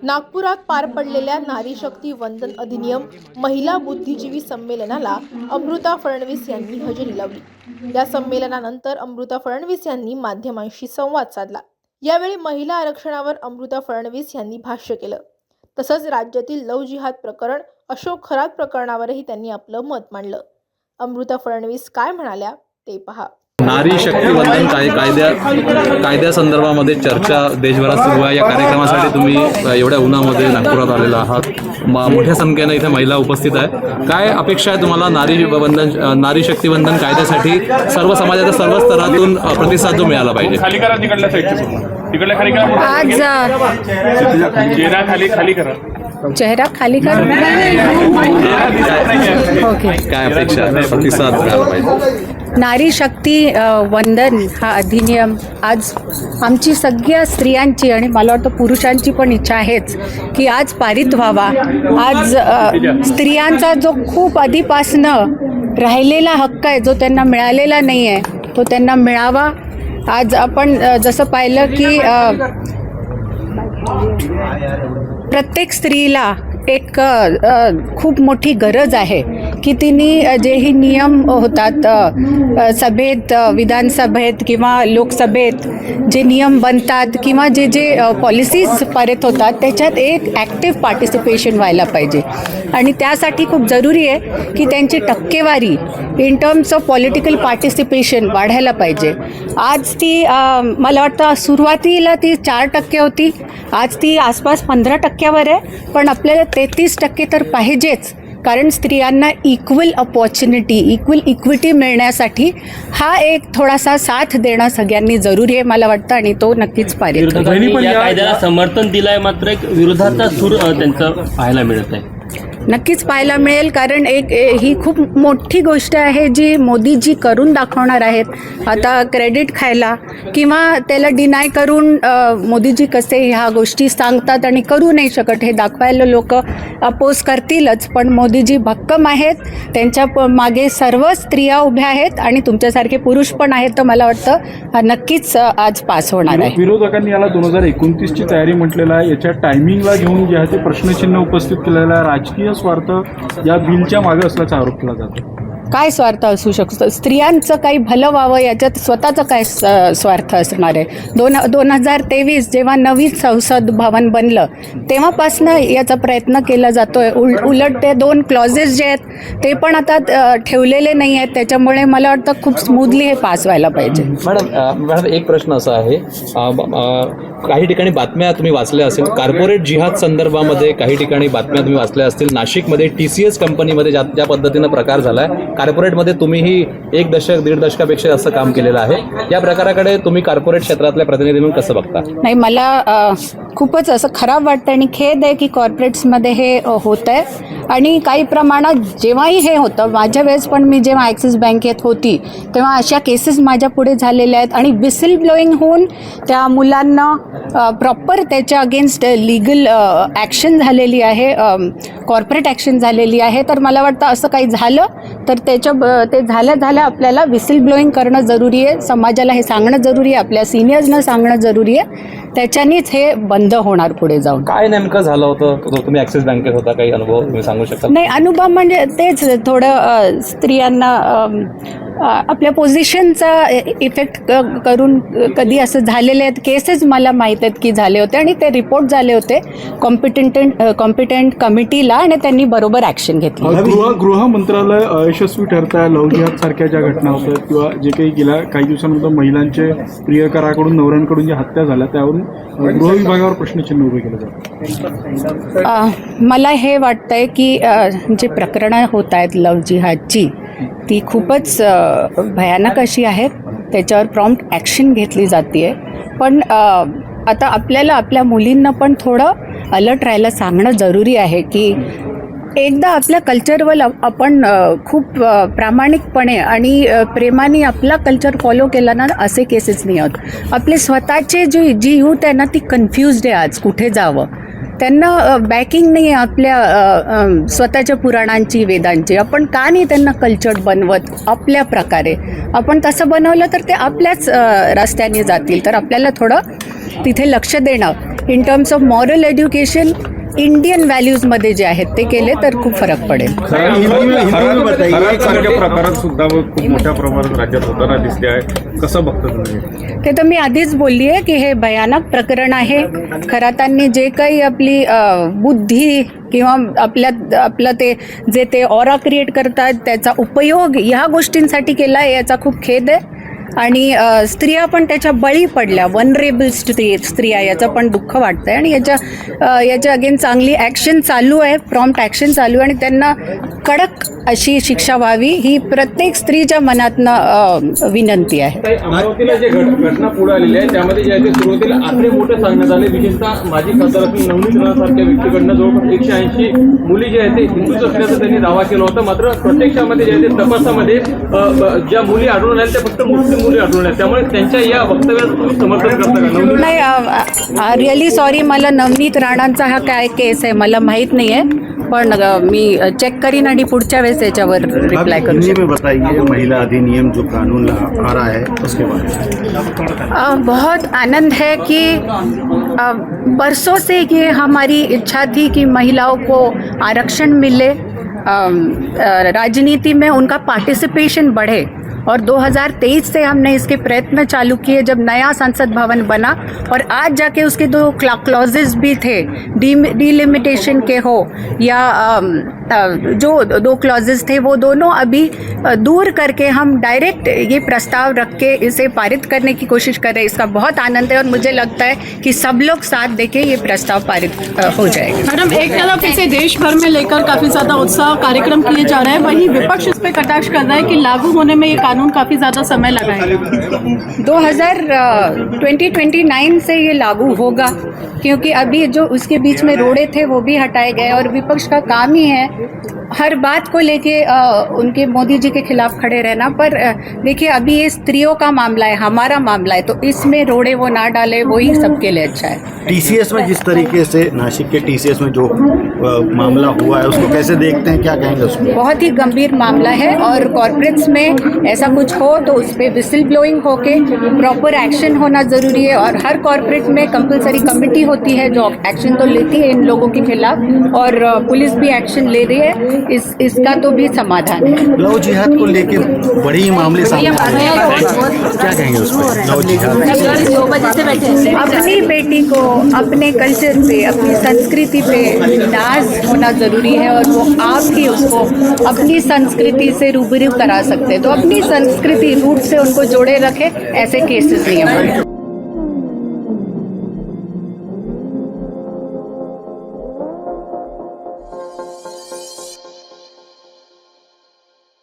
नागपुरात पार पडलेल्या नारी शक्ती वंदन अधिनियम महिला बुद्धिजीवी संमेलनाला अमृता फडणवीस यांनी हजेरी लावली। या संमेलनानंतर अमृता फडणवीस यांनी माध्यमांशी संवाद साधला। यावेळी महिला आरक्षणावर अमृता फडणवीस यांनी भाष्य केलं। तसंच राज्यातील लव जिहाद प्रकरण, अशोक खरात प्रकरणावरही त्यांनी आपलं मत मांडलं। अमृता फडणवीस काय म्हणाल्या ते पहा। नारी शक्ती वंदन कायद्यासंदर्भामध्ये चर्चा देशभरात सुरू आहे। या कार्यक्रमासाठी तुम्ही एवढ्या उन्हामध्ये नागपुरात आलेला आहात। मोठ्या संख्येने इथे महिला उपस्थित आहे। काय अपेक्षा आहे तुम्हाला नारी शक्ती वंदन कायद्यासाठी सर्व समाजाच्या सर्व स्तरातून प्रतिसाद जो मिळाला पाहिजे? खाली करा, तिकडल्या साईडच्या आज चेहरा खाली कर ओके। काय अपेक्षा आहे? प्रतिसाद मिळाला पाहिजे। नारी शक्ती वंदन हा अधिनियम आज आमची सगळ्या स्त्रियांची आणि मला वाटतं पुरुषांची पण इच्छा आहेच की आज पारित व्हावा। आज स्त्रियांचा जो खूप आधीपासनं राहिलेला हक्क आहे, जो त्यांना मिळालेला नाही आहे, तो त्यांना मिळावा। आज आपण जसं पाहिलं की प्रत्येक स्त्रीला एक खूप मोठी गरज आहे की तिने जे ही नियम होतात सभेत, विधानसभेत किंवा लोकसभेत जे नियम बनतात किंवा जे पॉलिसीज पारित होतात त्याच्यात एक ॲक्टिव्ह पार्टिसिपेशन व्हायला पाहिजे। आणि त्यासाठी खूप जरुरी आहे की त्यांची टक्केवारी in terms of political participation वाढायला पाहिजे। आज ती मला वाटतं सुरुवातीला ती 4% होती, आज ती आसपास 15%वर आहे। पण आपल्याला 33% तर पाहिजेच, कारण स्त्रियांना इक्वल अपॉर्च्युनिटी, इक्विटी मिळण्यासाठी हा एक थोडासा साथ देणं सगळ्यांनी जरुरी आहे मला वाटतं, आणि तो नक्कीच पारित होईल। या कायद्याला समर्थन दिलंय, मात्र एक विरोधाचा सूर त्यांचं पाहायला मिळत आहे। नक्कीच पाहायला मिळेल, कारण ही खूप मोठी गोष्ट आहे जी मोदीजी करून दाखवणार आहेत। आता क्रेडिट खायला किंवा त्याला डिनाय करून मोदीजी कसे ह्या गोष्टी सांगतात आणि करू नाही शकत हे दाखवायला लोक अपोज करतीलच, पण मोदीजी भक्कम आहेत, त्यांच्या मागे सर्व स्त्रिया उभ्या आहेत आणि तुमच्यासारखे पुरुष पण आहेत। तर मला वाटतं हा नक्कीच आज पास होणार आहे। विरोधकांनी याला 2029ची तयारी म्हटलेलं आहे। याच्या टायमिंगला घेऊन जे आहे ते प्रश्नचिन्ह उपस्थित केलेलं आहे। राजकीय स्वार्थ या बिलच्या मागे असल्याचा आरोप केला जातो। काय स्वार्थ असू शकतो? स्त्रियांचं काही भलं व्हावं याच्यात स्वतःचं काय स्वार्थ असणार आहे? 2023 जेव्हा नवीन संसद भवन बनलं तेव्हापासनं याचा प्रयत्न केला जातोय। उलट ते 2 क्लॉजेस जे आहेत ते पण आता ठेवलेले नाही आहेत, त्याच्यामुळे मला वाटतं खूप स्मूथली हे पास व्हायला पाहिजे। मॅडम एक प्रश्न असा आहे, काही ठिकाणी बातम्या तुम्ही वाचल्या असेल, कॉर्पोरेट जिहाद संदर्भामध्ये काही ठिकाणी बातम्या तुम्ही वाचल्या असतील। नाशिकमध्ये TCS कंपनीमध्ये ज्या पद्धतीनं प्रकार झाला आहे, कॉर्पोरेटमध्ये तुम्हीही 1 दशक 1.5 दशकापेक्षा जास्त काम केलेलं आहे। या प्रकाराकडे तुम्ही कॉर्पोरेट क्षेत्रातल्या प्रतिनिधी म्हणून कसं बघता? नाही, मला खूपच असं खराब वाटतं आणि खेद आहे की कॉर्पोरेट्समध्ये हे होत आहे। आणि काही प्रमाणात जेव्हाही हे होतं, माझ्या वेळेस पण मी जेव्हा ॲक्सिस बँकेत होती तेव्हा अशा केसेस माझ्या पुढे झालेल्या आहेत आणि विसिल ब्लोईंग होऊन त्या मुलांना प्रॉपर त्याच्या अगेन्स्ट लीगल ॲक्शन झालेली आहे, कॉर्पोरेट ॲक्शन झालेली आहे। तर मला वाटतं असं काही झालं तर ते झाल्या आपल्याला विसिल ब्लोईंग करणं जरुरी आहे, समाजाला हे सांगणं जरुरी आहे, आपल्या सिनियर्सना सांगणं जरुरी आहे, त्याच्यानीच हे बंद होणार पुढे जाऊन। काय नेमकं झालं होतं? तुम्ही ॲक्सिस बँकेत होता, काही अनुभव तुम्ही सांगू शकता? नाही, अनुभव म्हणजे तेच थोडं स्त्रियांना आपल्या पोझिशनचा इफेक्ट करून कधी असं झालेले आहेत केसेस मला माहीत आहेत की झाले होते आणि ते रिपोर्ट झाले होते कॉम्पिटंट कमिटीला आणि त्यांनी बरोबर ॲक्शन घेतली। गृह मंत्रालय अयशस्वी ठरत आहे। लव जिहाद सारख्या ज्या घटना होतात किंवा जे काही गेल्या काही दिवसानंतर महिलांचे प्रियकराकडून नवऱ्यांकडून ज्या हत्या झाल्या त्यावरून गृह विभागावर प्रश्नचिन्ह उभे केले जातात। मला हे वाटतंय की जे प्रकरणं होत आहेत लव जिहादची ती खूपच भयानक अशी आहेत, त्याच्यावर प्रॉम्प्ट ॲक्शन घेतली जाते। पण आता आपल्याला आपल्या मुलींना पण थोडं अलर्ट राहायला सांगणं जरुरी आहे की एकदा आपल्या कल्चरवर आपण खूप प्रामाणिकपणे आणि प्रेमाने आपला कल्चर फॉलो केला ना, असे केसेस नाही होत। आपले स्वतःचे जी यूथ आहे ना ती कन्फ्युज्ड आहे आज कुठे जावं, त्यांना बॅकिंग नाही आहे आपल्या स्वतःच्या पुराणांची, वेदांची। आपण का नाही त्यांना कल्चर बनवत आपल्या प्रकारे? आपण तसं बनवलं तर ते आपल्याच रस्त्याने जातील। तर आपल्याला थोडं तिथे लक्ष देणं in terms of moral education Indian व्हॅल्यूजमध्ये जे आहेत ते केले तर खूप फरक पडेल. सारख्या प्रकारात सुद्धा खूप मोठ्या प्रमाणात राज्यात होताना दिसते आहे, कसं बघता तुम्ही? ते तर मी आधीच बोलली आहे की हे भयानक प्रकरण आहे. खरातांनी जे काही आपली बुद्धी किंवा आपलं ते ऑरा क्रिएट करतात त्याचा उपयोग ह्या गोष्टींसाठी केला आहे, याचा खूप खेद आहे. आणि स्त्रिया पण त्याच्या बळी पडल्या, वनरेबल स्त्रिया, याचं पण दुःख वाटतं आहे. आणि याच्या अगेन चांगली ॲक्शन चालू आहे, प्रॉम्प्ट ॲक्शन चालू आहे आणि त्यांना कडक अशी शिक्षा व्हावी ही प्रत्येक स्त्रीच्या मनातनं विनंती आहे. अमरावतीला जे घटना पुढे आलेली आहे त्यामध्ये जे आहे ते सुरुवातीला आकडे मोठे सांगण्यात आले. विशेषतः माजी खासदार असलेल्या नवनीत राणासारख्या व्यक्तीकडनं जवळपास 180 मुली जे आहेत ते हिंदूच असल्याचा त्यांनी दावा केला होता. मात्र प्रत्यक्षामध्ये जे आहे ते तपासामध्ये ज्या मुली आढळून आल्या त्या फक्त मुस्लिम मुली आढळून आल्या. त्यामुळे त्यांच्या या वक्तव्याचं तुम्ही समर्थन करता का? नाही, रिअली सॉरी, मला नवनीत राणांचा हा काय केस आहे मला माहीत नाही आहे, पण मी चेक करीन आणि पुढच्या वेळेस याच्यावर रिप्लाय करू. में बताइए महिला अधिनियम जो कानून आ रहा है उसके बारे में. बहुत आनंद है कि बरसों से ये हमारी इच्छा थी कि महिलाओं को आरक्षण मिले, राजनीति में उनका पार्टिसिपेशन बढ़े. और 2023 से हमने इसके प्रयत्न चालू किए जब नया संसद भवन बना, और आज जाके उसके 2 क्लॉजेज भी थे, डिलिमिटेशन के हो या जो 2 क्लॉजेज थे वो दोनों अभी दूर करके हम डायरेक्ट ये प्रस्ताव रख के इसे पारित करने की कोशिश कर रहे हैं. इसका बहुत आनंद है और मुझे लगता है कि सब लोग साथ देके ये प्रस्ताव पारित हो जाएगा. मैडम, एक तरफ इसे देश भर में लेकर काफ़ी ज़्यादा उत्साह कार्यक्रम किए जा रहे हैं, वहीं विपक्ष इस पर कटाक्ष कर रहा है कि लागू होने में ये कानून काफ़ी ज़्यादा समय लगा है. 2029 से ये लागू होगा, क्योंकि अभी जो उसके बीच में रोड़े थे वो भी हटाए गए. और विपक्ष का काम ही है हर बात को लेके उनके मोदी जी के खिलाफ खड़े रहना. पर देखिए, अभी ये स्त्रियों का मामला है, हमारा मामला है, तो इसमें रोड़े वो ना डाले, वही सबके लिए अच्छा है. टीसीएस में जिस तरीके से नासिक के टीसीएस में जो मामला हुआ है उसको कैसे देखते हैं, क्या कहेंगे उसमें? बहुत ही गंभीर मामला है और कॉर्पोरेट्स में ऐसा कुछ हो तो उस पर विसिल ब्लोइंग होके प्रॉपर एक्शन होना ज़रूरी है. और हर कॉर्पोरेट में कंपलसरी कमेटी होती है जो एक्शन तो लेती है इन लोगों के खिलाफ, और पुलिस भी एक्शन ले रही है. इसका तो भी समाधान है. लव जिहाद को लेके बड़ी मामले सामने आ रहे हैं, क्या कहेंगे उसमें? लव जिहाद अपनी बेटी को अपने कल्चर पे, अपनी संस्कृति पे नाज होना ज़रूरी है, और वो आप ही उसको अपनी संस्कृति से रूबरू करा सकते हैं. तो अपनी संस्कृति रूट से उनको जोड़े रखें, ऐसे केसेस नहीं हमारे.